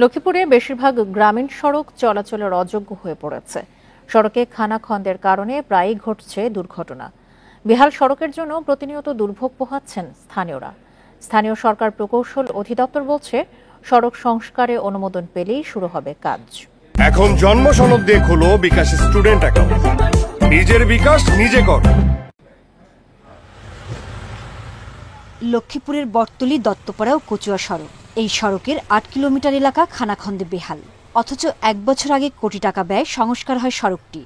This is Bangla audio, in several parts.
লক্ষ্মীপুরে বেশিরভাগ গ্রামীণ সড়ক চলাচলের অযোগ্য হয়ে পড়েছে। সড়কে খানাখন্দের কারণে প্রায়ই ঘটছে দুর্ঘটনা। বেহাল সড়কের জন্য প্রতিনিয়ত দুর্ভোগ পোহাচ্ছেন স্থানীয়রা। স্থানীয় সরকার প্রকৌশল অধিদপ্তর বলছে, সড়ক সংস্কারে অনুমোদন পেলেই শুরু হবে কাজ। এখন জন্ম সনদ দিয়ে খোলো বিকাশ স্টুডেন্ট অ্যাকাউন্ট। নিজের বিকাশ নিজে কর। লক্ষ্মীপুরের বটতলী দত্তপাড়া ও কচুয়া সড়ক। এই সড়কের ৮ কিলোমিটার এলাকা খানাখন্দে বেহাল, অথচ ১ বছর আগে কোটি টাকা ব্যয় সংস্কার হয় সড়কটি।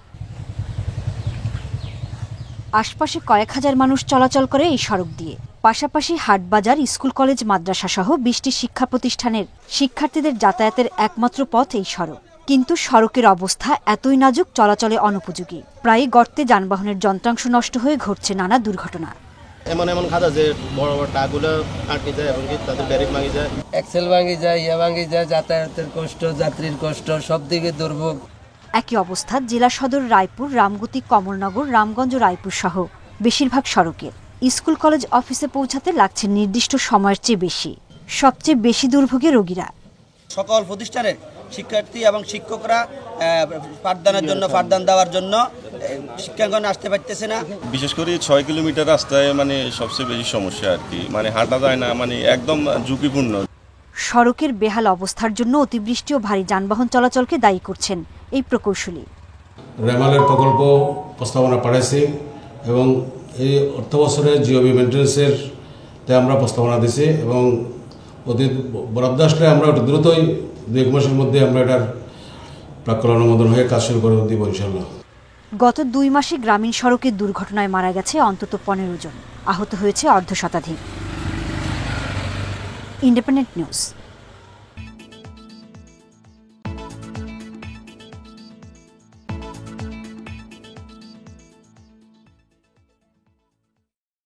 আশপাশে কয়েক হাজার মানুষ চলাচল করে এই সড়ক দিয়ে। পাশাপাশি হাটবাজার, স্কুল, কলেজ, মাদ্রাসা সহ ২০টি শিক্ষা প্রতিষ্ঠানের শিক্ষার্থীদের যাতায়াতের একমাত্র পথ এই সড়ক। কিন্তু সড়কের অবস্থা এতই নাজুক, চলাচলে অনুপযোগী। প্রায়ই গর্তে যানবাহনের যন্ত্রাংশ নষ্ট হয়ে ঘটছে নানা দুর্ঘটনা। এমন খাদা যে বড় বড় টাগুলো আটকে যায় এবং তাদের ব্যারিক ভাঙি যায়, এক্সেল ভাঙি যায়, ভাঙি যায়, যাতায়াতের কষ্ট, যাত্রীর কষ্ট, সব দিকে দুর্ভোগ। একই অবস্থা জেলা সদর রায়পুর, রামগতি, কমলনগর, রামগঞ্জ, রায়পুর সহ বেশিরভাগ সড়কের। স্কুল, কলেজ, অফিসে পৌঁছাতে লাগছে নির্দিষ্ট সময়ের চেয়ে বেশি। সবচেয়ে বেশি দুর্ভোগে রোগীরা। সকল প্রতিষ্ঠানের শিক্ষার্থী এবং শিক্ষকরা পাঠদানের জন্য পাঠদান দেওয়ার জন্য শিক্ষাঙ্গনে আসতে পারতেছে না। বিশেষ করে ৬ কিলোমিটার রাস্তায় সবচেয়ে বেশি সমস্যা আর কি, হাঁটা যায় না, একদম ঝুঁকিপূর্ণ। সড়কের বেহাল অবস্থার জন্য অতিবৃষ্টি ও ভারী যানবাহন চলাচলকে দায়ী করছেন এই প্রকৌশলী। রেমালের প্রকল্প প্রস্তাবনা পাঠাইছি এবং এই অর্থ বছরে জিওবি মেনটেন্সের আমরা প্রস্তাবনা দিছি এবং অতীত বরাদ্দ আসলে আমরা দ্রুতই ২-১ মাসের মধ্যে আমরা এটার প্রাক্কলন অনুমোদন হয়ে কাজ শুরু করে দিব ইনশাল্লাহ। গত ২ মাসে গ্রামীণ সড়কের দুর্ঘটনায় মারা গেছে অন্তত ১৫ জন, আহত হয়েছে অর্ধশতাধিক। Independent news.